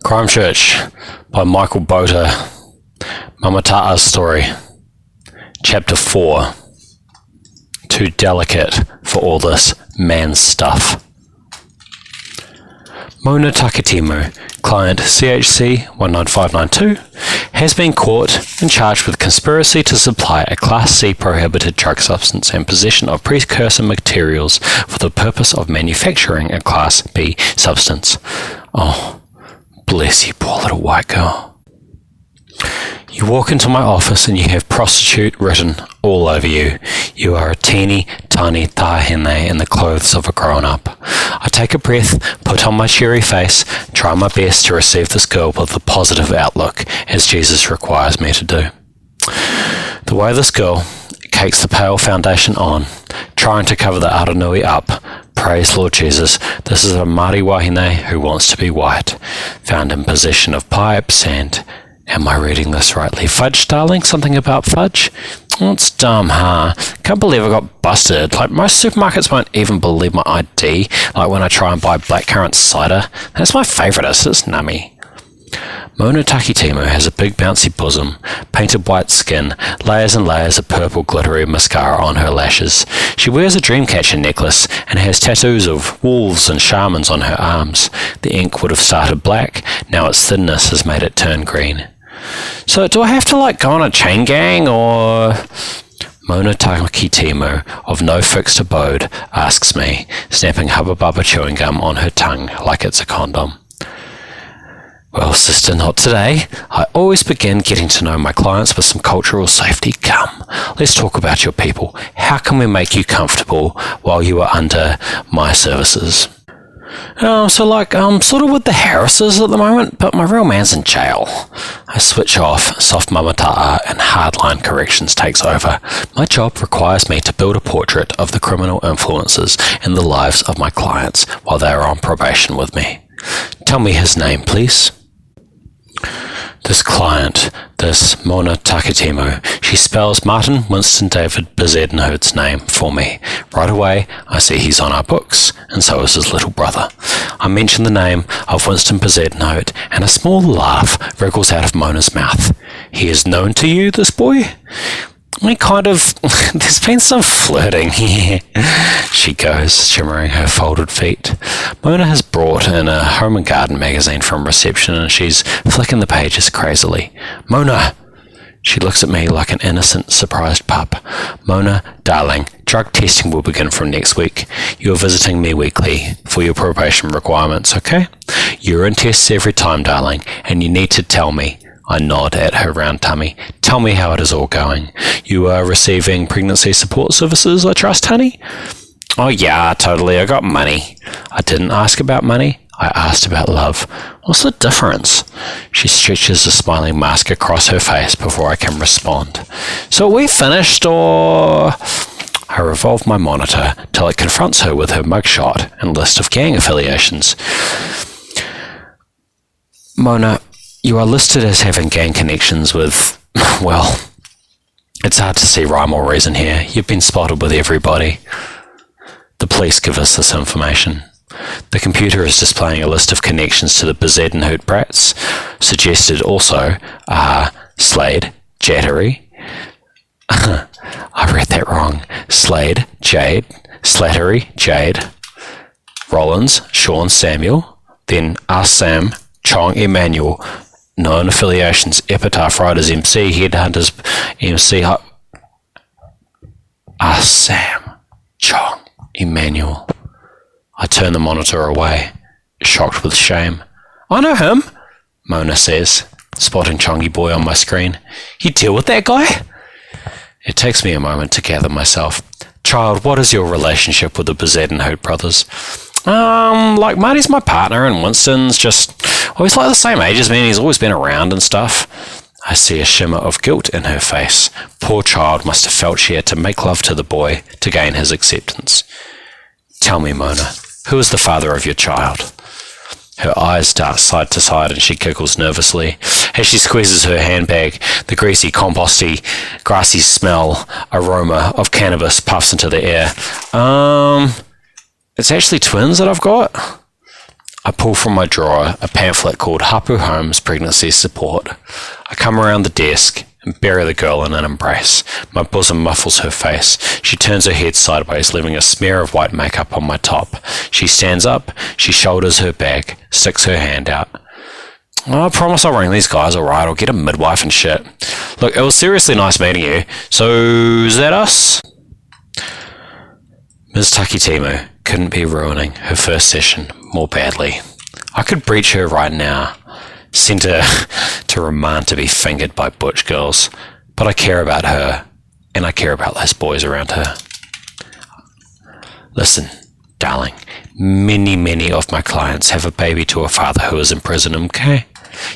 Crimechurch by Michael Botur. Mamata'a's story. Chapter 4. Too delicate for all this man stuff. Mona Takitimu, client CHC 19592, has been caught and charged with conspiracy to supply a Class C prohibited drug substance and possession of precursor materials for the purpose of manufacturing a Class B substance. Oh, bless you, poor little white girl. You walk into my office and you have prostitute written all over you. You are a teeny tiny tahine in the clothes of a grown-up. I take a breath, put on my cheery face, try my best to receive this girl with a positive outlook, as Jesus requires me to do. The way this girl cakes the pale foundation on, trying to cover the aranui up, praise Lord Jesus, this is a Māori wahine who wants to be white, found in possession of pipes and... Am I reading this rightly? Fudge, darling? Something about fudge? Oh, it's dumb, huh? Can't believe I got busted. Like, most supermarkets won't even believe my ID. Like when I try and buy blackcurrant cider. That's my favourite, it's nummy. Mona Takitimu has a big bouncy bosom, painted white skin, layers and layers of purple glittery mascara on her lashes. She wears a dreamcatcher necklace and has tattoos of wolves and shamans on her arms. The ink would have started black, now its thinness has made it turn green. So do I have to go on a chain gang or... Mona Takitimu, of no fixed abode, asks me, snapping Hubba Bubba chewing gum on her tongue like it's a condom. Well, sister, not today. I always begin getting to know my clients with some cultural safety. Come, let's talk about your people. How can we make you comfortable while you are under my services? Sort of with the Harrises at the moment, but my real man's in jail. I switch off, soft mamata'a, and hardline corrections takes over. My job requires me to build a portrait of the criminal influences in the lives of my clients while they are on probation with me. Tell me his name, please. This client, this Mona Takitimu, she spells Martin Winston David Bezedenhout's name for me. Right away, I see he's on our books, and so is his little brother. I mention the name of Winston Bezedenhout, and a small laugh wriggles out of Mona's mouth. He is known to you, this boy? There's been some flirting here, she goes, shimmering her folded feet. Mona has brought in a home and garden magazine from reception and she's flicking the pages crazily. Mona! She looks at me like an innocent, surprised pup. Mona, darling, drug testing will begin from next week. You are visiting me weekly for your probation requirements, okay? Urine tests every time, darling, and you need to tell me. I nod at her round tummy. Tell me how it is all going. You are receiving pregnancy support services, I trust, honey? Oh yeah, totally. I got money. I didn't ask about money. I asked about love. What's the difference? She stretches a smiling mask across her face before I can respond. So are we finished or... I revolve my monitor till it confronts her with her mugshot and list of gang affiliations. Mona... You are listed as having gang connections with, well, it's hard to see rhyme or reason here. You've been spotted with everybody. The police give us this information. The computer is displaying a list of connections to the Bezedenhout brats. Suggested also are Slade, Jattery. I read that wrong. Slade, Jade, Slattery, Jade, Rollins, Sean, Samuel, then Sam, Chong, Emmanuel. Known affiliations, Epitaph Riders, MC, Headhunters, MC, Sam, Chong, Emmanuel. I turn the monitor away, shocked with shame. I know him, Mona says, spotting Chongy Boy on my screen. You deal with that guy? It takes me a moment to gather myself. Child, what is your relationship with the Bezedenhout brothers? Marty's my partner and Winston's just... he's the same age as me and he's always been around and stuff. I see a shimmer of guilt in her face. Poor child must have felt she had to make love to the boy to gain his acceptance. Tell me, Mona, who is the father of your child? Her eyes dart side to side and she giggles nervously. As she squeezes her handbag, the greasy, composty, grassy smell, aroma of cannabis puffs into the air. It's actually twins that I've got. I pull from my drawer a pamphlet called Hapu Homes Pregnancy Support. I come around the desk and bury the girl in an embrace. My bosom muffles her face. She turns her head sideways, leaving a smear of white makeup on my top. She stands up, she shoulders her bag, sticks her hand out. I promise I'll ring these guys alright, I'll get a midwife and shit. Look, it was seriously nice meeting you. So, is that us? Ms. Takitimu couldn't be ruining her first session more badly. I could breach her right now, send her to remand to be fingered by butch girls, but I care about her, and I care about those boys around her. Listen, darling, many of my clients have a baby to a father who is in prison, okay?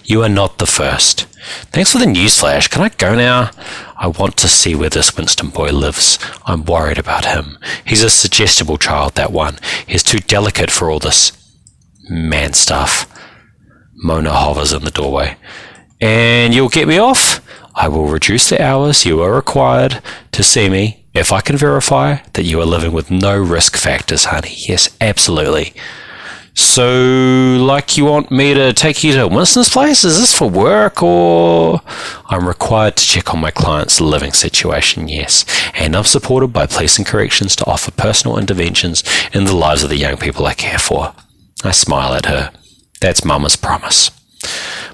You are not the first. Thanks for the newsflash. Can I go now? I want to see where this Winston boy lives. I'm worried about him. He's a suggestible child, that one. He's too delicate for all this man stuff. Mona hovers in the doorway. And you'll get me off? I will reduce the hours you are required to see me if I can verify that you are living with no risk factors, honey. Yes, absolutely. So, like, you want me to take you to Winston's place? Is this for work, or...? I'm required to check on my client's living situation, yes, and I'm supported by police and corrections to offer personal interventions in the lives of the young people I care for. I smile at her. That's Mama's promise.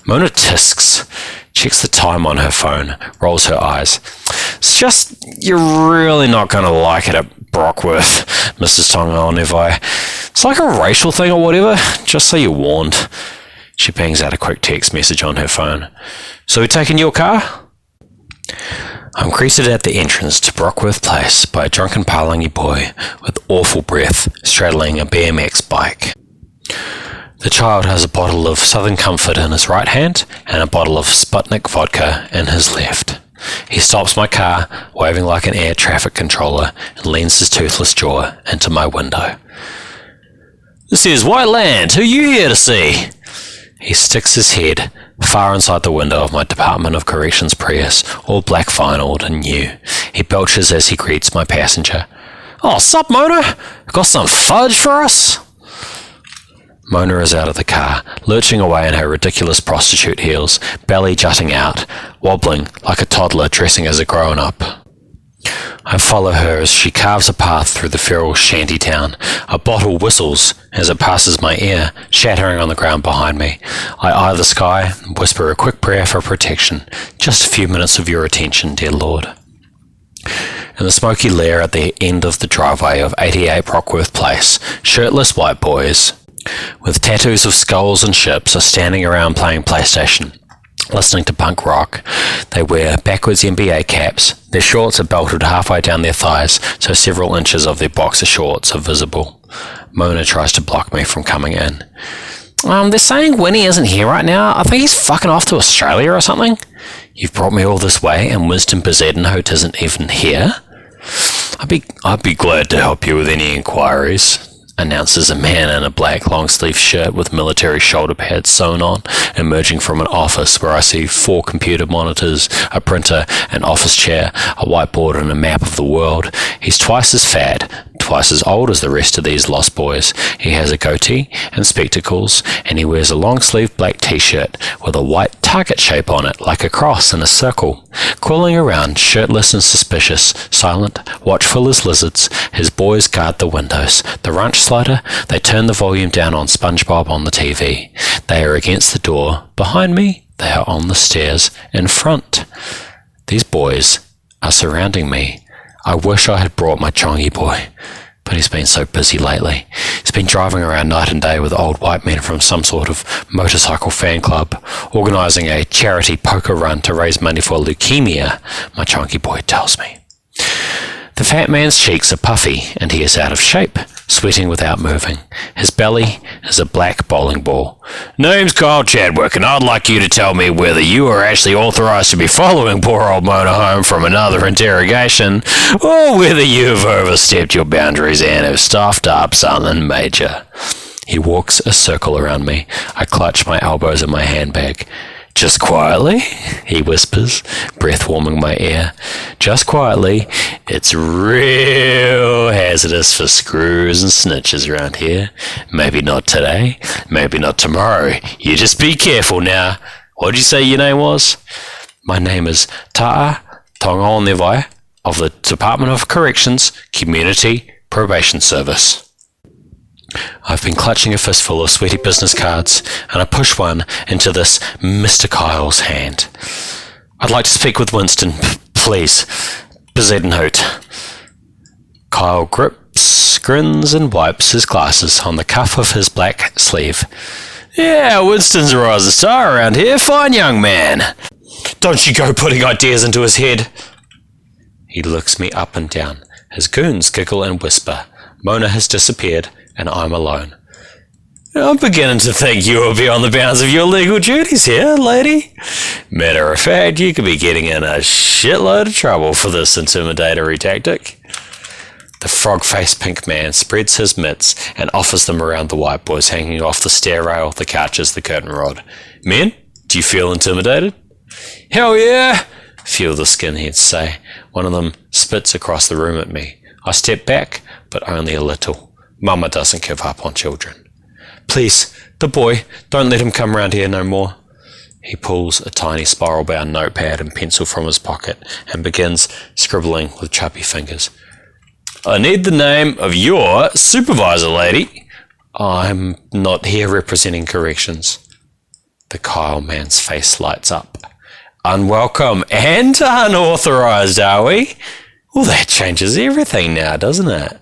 Mona tisks, checks the time on her phone, rolls her eyes. It's just, you're really not going to like it at Brockworth, Mrs. Tonga. It's like a racial thing or whatever, just so you're warned. She bangs out a quick text message on her phone. So we taking your car? I'm greeted at the entrance to Brockworth Place by a drunken Palangi boy with awful breath straddling a BMX bike. The child has a bottle of Southern Comfort in his right hand and a bottle of Sputnik vodka in his left. He stops my car, waving like an air traffic controller, and leans his toothless jaw into my window. This is White Land. Who you here to see? He sticks his head far inside the window of my Department of Corrections Prius, all black vinyled and new. He belches as he greets my passenger. Oh, sup, Mona? Got some fudge for us? Mona is out of the car, lurching away in her ridiculous prostitute heels, belly jutting out, wobbling like a toddler dressing as a grown-up. I follow her as she carves a path through the feral shanty town. A bottle whistles as it passes my ear, shattering on the ground behind me. I eye the sky and whisper a quick prayer for protection. Just a few minutes of your attention, dear Lord. In the smoky lair at the end of the driveway of 88 Brockworth Place, shirtless white boys with tattoos of skulls and ships are standing around playing PlayStation, listening to punk rock. They wear backwards NBA caps. Their shorts are belted halfway down their thighs, so several inches of their boxer shorts are visible. Mona tries to block me from coming in. They're saying Winnie isn't here right now. I think he's fucking off to Australia or something. You've brought me all this way and Winston Bezedenhout isn't even here? I'd be glad to help you with any inquiries, announces a man in a black long-sleeve shirt with military shoulder pads sewn on, emerging from an office where I see 4 computer monitors, a printer, an office chair, a whiteboard and a map of the world. He's twice as fat, twice as old as the rest of these lost boys. He has a goatee and spectacles, and he wears a long-sleeved black t-shirt with a white target shape on it, like a cross in a circle. Crawling around, shirtless and suspicious, silent, watchful as lizards, his boys guard the windows. The ranch slider, they turn the volume down on SpongeBob on the TV. They are against the door. Behind me, they are on the stairs. In front. These boys are surrounding me. I wish I had brought my Chongy boy, but he's been so busy lately. He's been driving around night and day with old white men from some sort of motorcycle fan club, organising a charity poker run to raise money for leukemia, my Chonky boy tells me. The fat man's cheeks are puffy, and he is out of shape, sweating without moving. His belly is a black bowling ball. Name's Kyle Chadwick, and I'd like you to tell me whether you are actually authorised to be following poor old Mona home from another interrogation, or whether you have overstepped your boundaries and have stuffed up something major. He walks a circle around me. I clutch my elbows in my handbag. Just quietly, he whispers, breath warming my ear. Just quietly, it's real hazardous for screws and snitches around here. Maybe not today, maybe not tomorrow. You just be careful now. What'd you say your name was? My name is Ta'a Tongonevai of the Department of Corrections Community Probation Service. I've been clutching a fistful of sweaty business cards, and I push one into this Mr. Kyle's hand. I'd like to speak with Winston, please. Bezedenhout. Kyle grips, grins, and wipes his glasses on the cuff of his black sleeve. Yeah, Winston's a rising star around here. Fine young man. Don't you go putting ideas into his head. He looks me up and down. His goons giggle and whisper. Mona has disappeared, and I'm alone. I'm beginning to think you will be on the bounds of your legal duties here, lady. Matter of fact, you could be getting in a shitload of trouble for this intimidatory tactic. The frog-faced pink man spreads his mitts and offers them around the white boys hanging off the stair rail, the couches, the curtain rod. Men, do you feel intimidated? Hell yeah, a few of the skinheads say. One of them spits across the room at me. I step back, but only a little. Mama doesn't give up on children. Please, the boy, don't let him come round here no more. He pulls a tiny spiral-bound notepad and pencil from his pocket and begins scribbling with chubby fingers. I need the name of your supervisor, lady. I'm not here representing corrections. The Kyle man's face lights up. Unwelcome and unauthorized, are we? Well, that changes everything now, doesn't it?